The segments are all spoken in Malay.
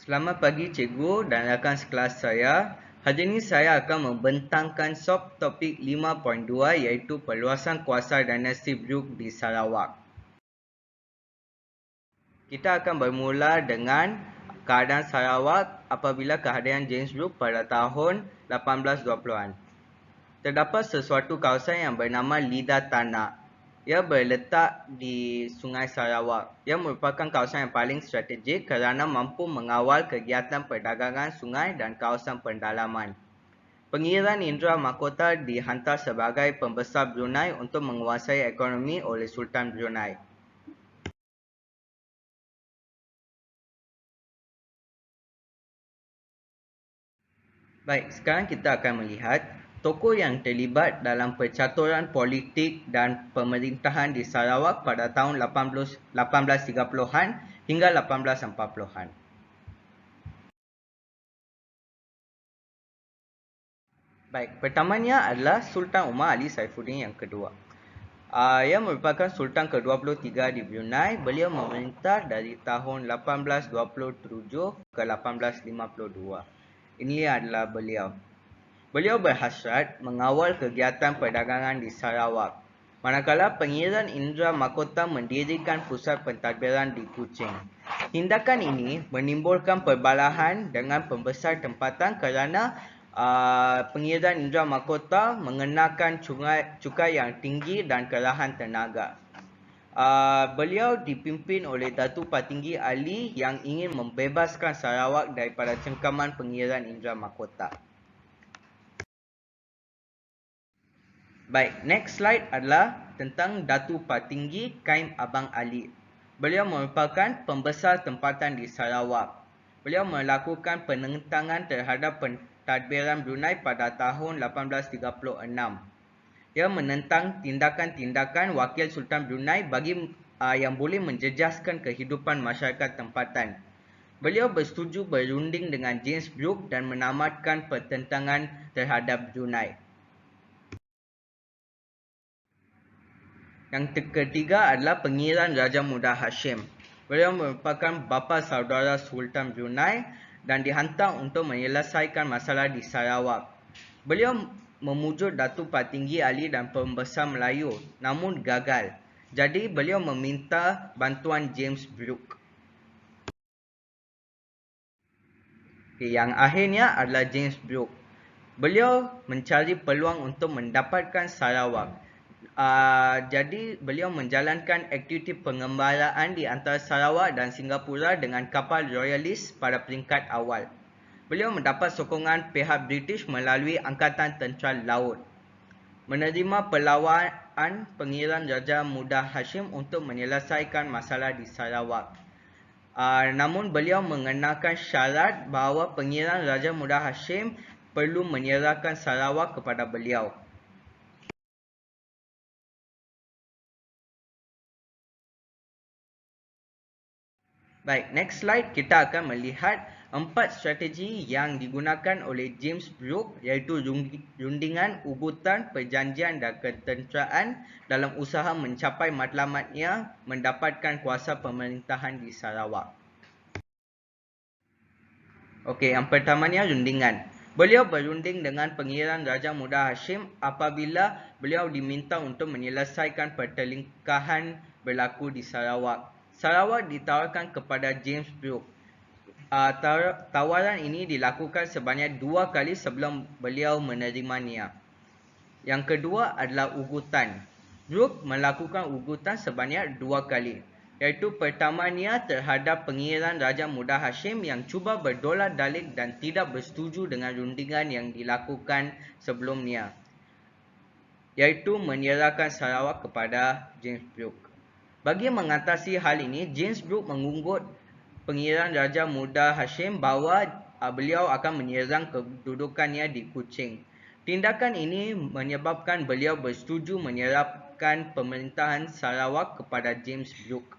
Selamat pagi cikgu dan rakan sekelas saya. Hari ini saya akan membentangkan subtopik 5.2 iaitu perluasan kuasa dinasti Brooke di Sarawak. Kita akan bermula dengan keadaan Sarawak apabila kehadiran James Brooke pada tahun 1820-an. Terdapat sesuatu kawasan yang bernama Lidah Tanah. Ia berletak di Sungai Sarawak. Ia merupakan kawasan yang paling strategik kerana mampu mengawal kegiatan perdagangan sungai dan kawasan pendalaman. Pengiran Indra Mahkota dihantar sebagai pembesar Brunei untuk menguasai ekonomi oleh Sultan Brunei. Baik, sekarang kita akan melihat tokoh yang terlibat dalam percaturan politik dan pemerintahan di Sarawak pada tahun 1830-an hingga 1840-an. Baik, pertamanya adalah Sultan Omar Ali Saifuddin yang kedua. Ia merupakan Sultan ke-23 di Brunei. Beliau memerintah dari tahun 1827 ke 1852. Ini adalah beliau. Beliau berhasrat mengawal kegiatan perdagangan di Sarawak, manakala Pengiran Indra Mahkota mendirikan pusat pentadbiran di Kuching. Tindakan ini menimbulkan perbalahan dengan pembesar tempatan kerana Pengiran Indra Mahkota mengenakan cukai yang tinggi dan kerahan tenaga. Beliau dipimpin oleh Datuk Patinggi Ali yang ingin membebaskan Sarawak daripada cengkaman Pengiran Indra Mahkota. Baik, next slide adalah tentang Datuk Patinggi Kaim Abang Ali. Beliau merupakan pembesar tempatan di Sarawak. Beliau melakukan penentangan terhadap pentadbiran Brunei pada tahun 1836. Ia menentang tindakan-tindakan wakil Sultan Brunei yang boleh menjejaskan kehidupan masyarakat tempatan. Beliau bersetuju berunding dengan James Brooke dan menamatkan pertentangan terhadap Brunei. Yang ketiga adalah Pengiran Raja Muda Hashim. Beliau merupakan bapa saudara Sultan Brunei dan dihantar untuk menyelesaikan masalah di Sarawak. Beliau memujuk Datuk Patinggi Ali dan Pembesar Melayu, namun gagal. Jadi beliau meminta bantuan James Brooke. Yang akhirnya adalah James Brooke. Beliau mencari peluang untuk mendapatkan Sarawak. Jadi beliau menjalankan aktiviti pengembaraan di antara Sarawak dan Singapura dengan kapal Royalist pada peringkat awal. Beliau mendapat sokongan pihak British melalui Angkatan Tentera Laut. Menerima perlawanan Pengiran Raja Muda Hashim untuk menyelesaikan masalah di Sarawak. Namun beliau mengenakan syarat bahawa Pengiran Raja Muda Hashim perlu menyerahkan Sarawak kepada beliau. Baik, next slide kita akan melihat 4 strategi yang digunakan oleh James Brooke iaitu rundingan, ugutan, perjanjian dan ketenteraan dalam usaha mencapai matlamatnya mendapatkan kuasa pemerintahan di Sarawak. Okey, yang pertamanya rundingan. Beliau berunding dengan Pengiran Raja Muda Hashim apabila beliau diminta untuk menyelesaikan pertelingkahan berlaku di Sarawak. Sarawak ditawarkan kepada James Brooke. Tawaran ini dilakukan sebanyak 2 kali sebelum beliau menerimanya. Yang kedua adalah ugutan. Brooke melakukan ugutan sebanyak 2 kali. Iaitu pertamanya terhadap Pengiran Raja Muda Hashim yang cuba berdola-dalik dan tidak bersetuju dengan rundingan yang dilakukan sebelumnya. Iaitu menyerahkan Sarawak kepada James Brooke. Bagi mengatasi hal ini, James Brooke mengunggut Pengiran Raja Muda Hashim bahawa beliau akan menyerang kedudukannya di Kuching. Tindakan ini menyebabkan beliau bersetuju menyerahkan pemerintahan Sarawak kepada James Brooke.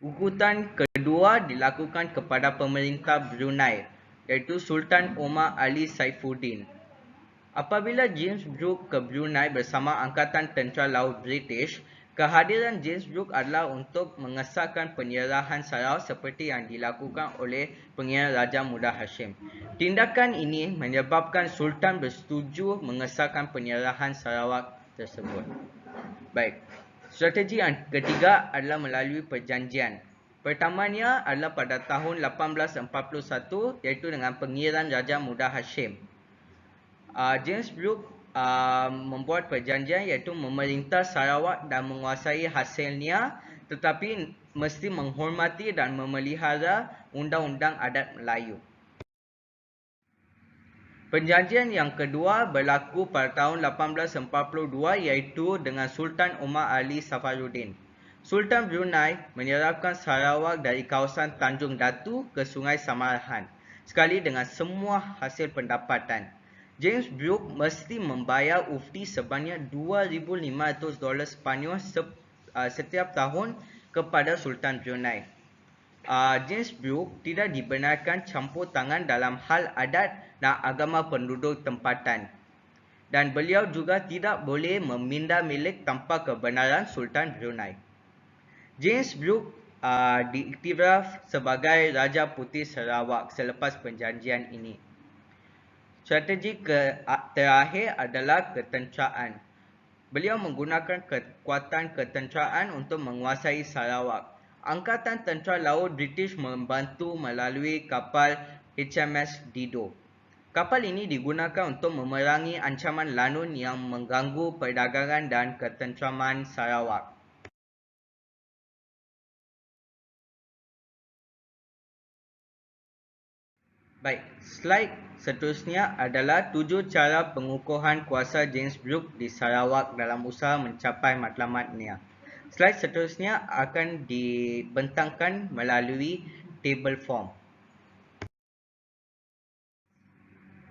Ugutan kedua dilakukan kepada pemerintah Brunei, iaitu Sultan Omar Ali Saifuddin. Apabila James Brooke ke Brunei bersama Angkatan Tentera Laut British, Kehadiran James Brooke adalah untuk mengesahkan penyerahan Sarawak seperti yang dilakukan oleh Pengiran Raja Muda Hashim. Tindakan ini menyebabkan Sultan bersetuju mengesahkan penyerahan Sarawak tersebut. Baik, strategi yang ketiga adalah melalui perjanjian. Pertamanya adalah pada tahun 1841 iaitu dengan Pengiran Raja Muda Hashim. James Brooke membuat perjanjian iaitu memerintah Sarawak dan menguasai hasilnya tetapi mesti menghormati dan memelihara undang-undang adat Melayu. Perjanjian yang kedua berlaku pada tahun 1842 iaitu dengan Sultan Omar Ali Safaruddin. Sultan Brunei menyerahkan Sarawak dari kawasan Tanjung Datu ke Sungai Samarahan sekali dengan semua hasil pendapatan. James Brooke mesti membayar ufti sebanyak $2,500 Sepanyol setiap tahun kepada Sultan Brunei. James Brooke tidak dibenarkan campur tangan dalam hal adat dan agama penduduk tempatan. Dan beliau juga tidak boleh memindah milik tanpa kebenaran Sultan Brunei. James Brooke diiktiraf sebagai Raja Putih Sarawak selepas perjanjian ini. Strategi terakhir adalah ketenteraan. Beliau menggunakan kekuatan ketenteraan untuk menguasai Sarawak. Angkatan Tentera Laut British membantu melalui kapal HMS Dido. Kapal ini digunakan untuk memerangi ancaman lanun yang mengganggu perdagangan dan ketenteraman Sarawak. Baik, slide seterusnya adalah 7 cara pengukuhan kuasa James Brooke di Sarawak dalam usaha mencapai matlamatnya. Slide seterusnya akan dibentangkan melalui table form.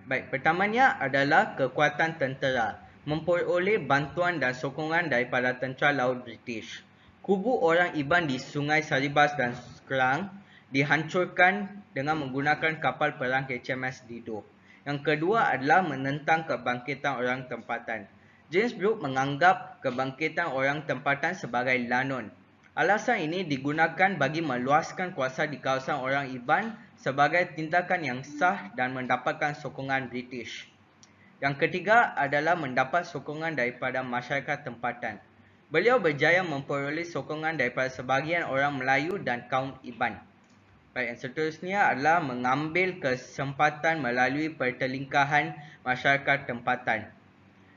Baik, pertamanya adalah kekuatan tentera, memperoleh bantuan dan sokongan daripada tentera laut British. Kubu orang Iban di Sungai Saribas dan Kerang dihancurkan dengan menggunakan kapal perang HMS Dido. Yang kedua adalah menentang kebangkitan orang tempatan. James Brooke menganggap kebangkitan orang tempatan sebagai lanun. Alasan ini digunakan bagi meluaskan kuasa di kawasan orang Iban sebagai tindakan yang sah dan mendapatkan sokongan British. Yang ketiga adalah mendapat sokongan daripada masyarakat tempatan. Beliau berjaya memperoleh sokongan daripada sebahagian orang Melayu dan kaum Iban. Baik, yang seterusnya adalah mengambil kesempatan melalui pertelingkahan masyarakat tempatan.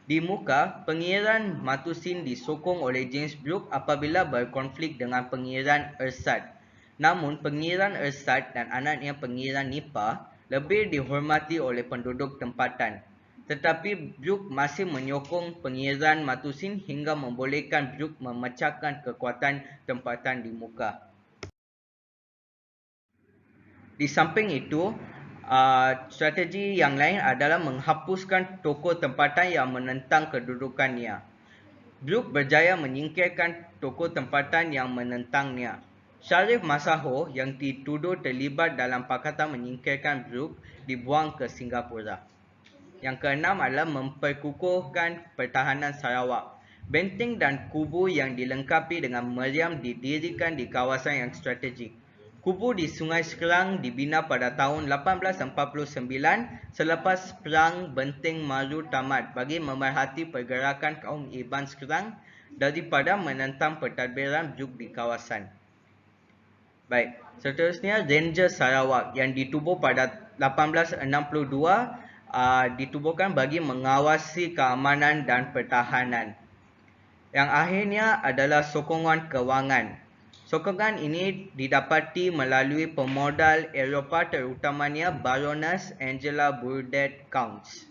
Di muka, Pengiran Matusin disokong oleh James Brooke apabila berkonflik dengan Pengiran Ersad. Namun, Pengiran Ersad dan anaknya Pengiran Nipah lebih dihormati oleh penduduk tempatan. Tetapi Brooke masih menyokong Pengiran Matusin hingga membolehkan Brooke memecahkan kekuatan tempatan di muka. Di samping itu, strategi yang lain adalah menghapuskan tokoh tempatan yang menentang kedudukannya. Brooke berjaya menyingkirkan tokoh tempatan yang menentangnya. Sharif Masaho yang dituduh terlibat dalam pakatan menyingkirkan Brooke dibuang ke Singapura. Yang keenam adalah memperkukuhkan pertahanan Sarawak. Benteng dan kubu yang dilengkapi dengan meriam didirikan di kawasan yang strategik. Kubu di Sungai Sekerang dibina pada tahun 1849 selepas Perang Benteng Maru tamat bagi memerhati pergerakan kaum Iban Sekerang daripada menentang pentadbiran Brooke di kawasan. Baik, seterusnya Ranger Sarawak yang ditubuh pada 1862 ditubuhkan bagi mengawasi keamanan dan pertahanan. Yang akhirnya adalah sokongan kewangan. Sokongan ini didapati melalui pemodal Eropah terutamanya Baroness Angela Burdett Counts.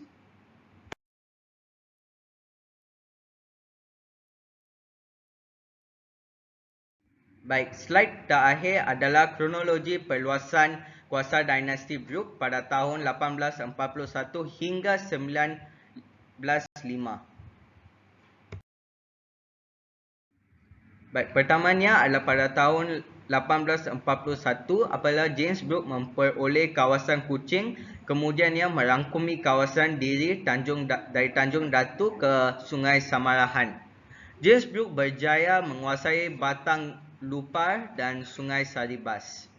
Baik, slide terakhir adalah kronologi perluasan kuasa dinasti Brooke pada tahun 1841 hingga 1905. Baik, pertamanya adalah pada tahun 1841 apabila James Brooke memperoleh kawasan Kuching, kemudian ia merangkumi kawasan diri dari Tanjung Datu ke Sungai Samarahan. James Brooke berjaya menguasai Batang Lupar dan Sungai Saribas.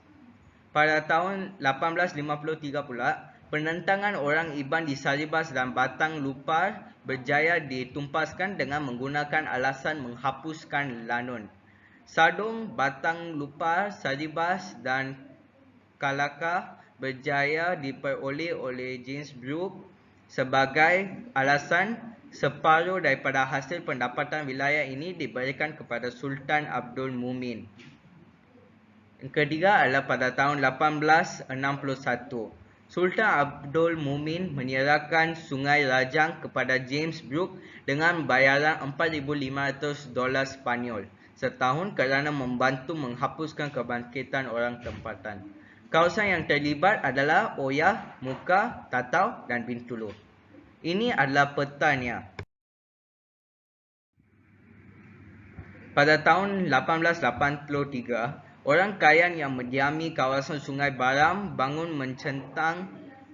Pada tahun 1853 pula, penentangan orang Iban di Saribas dan Batang Lupar berjaya ditumpaskan dengan menggunakan alasan menghapuskan lanun. Sadong, Batang Lupar, Saribas dan Kalaka berjaya diperoleh oleh James Brooke sebagai alasan separuh daripada hasil pendapatan wilayah ini diberikan kepada Sultan Abdul Mumin. Yang ketiga adalah pada tahun 1861. Sultan Abdul Mumin menyerahkan Sungai Rajang kepada James Brooke dengan bayaran $4,500 Spanyol setahun kerana membantu menghapuskan kebangkitan orang tempatan. Kawasan yang terlibat adalah Oyah, Muka, Tatau dan Bintulu. Ini adalah petanya. Pada tahun 1883, orang Kayan yang mendiami kawasan Sungai Baram bangun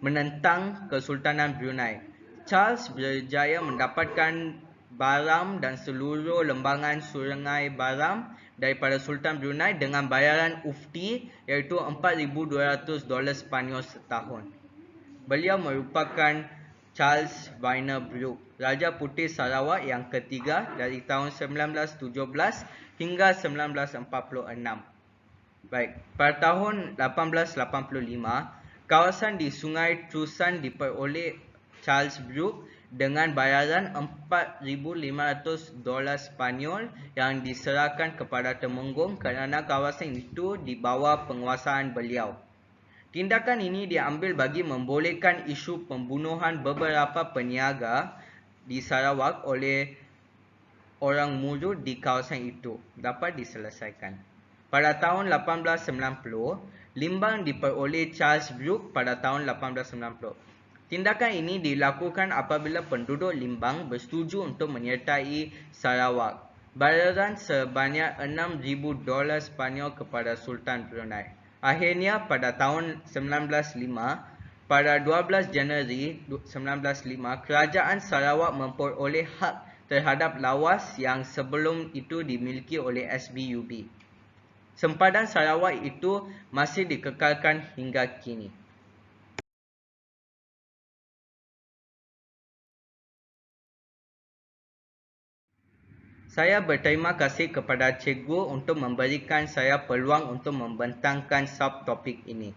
menentang Kesultanan Brunei. Charles berjaya mendapatkan Baram dan seluruh lembangan Sungai Baram daripada Sultan Brunei dengan bayaran ufti iaitu $4,200 Spanyol setahun. Beliau merupakan Charles Vyner Brooke, Raja Putih Sarawak yang ketiga dari tahun 1917 hingga 1946. Baik, pada tahun 1885, kawasan di Sungai Trusan diperoleh Charles Brooke dengan bayaran $4,500 Spanyol yang diserahkan kepada Temenggung kerana kawasan itu di bawah penguasaan beliau. Tindakan ini diambil bagi membolehkan isu pembunuhan beberapa peniaga di Sarawak oleh orang Muru di kawasan itu dapat diselesaikan. Pada tahun 1890, Limbang diperoleh Charles Brooke pada tahun 1890. Tindakan ini dilakukan apabila penduduk Limbang bersetuju untuk menyertai Sarawak. Bayaran sebanyak $6,000 Spanyol kepada Sultan Brunei. Akhirnya pada tahun 1905, pada 12 Januari 1905, Kerajaan Sarawak memperoleh hak terhadap lawas yang sebelum itu dimiliki oleh SBUB. Sempadan Sarawak itu masih dikekalkan hingga kini. Saya berterima kasih kepada cikgu untuk memberikan saya peluang untuk membentangkan subtopik ini.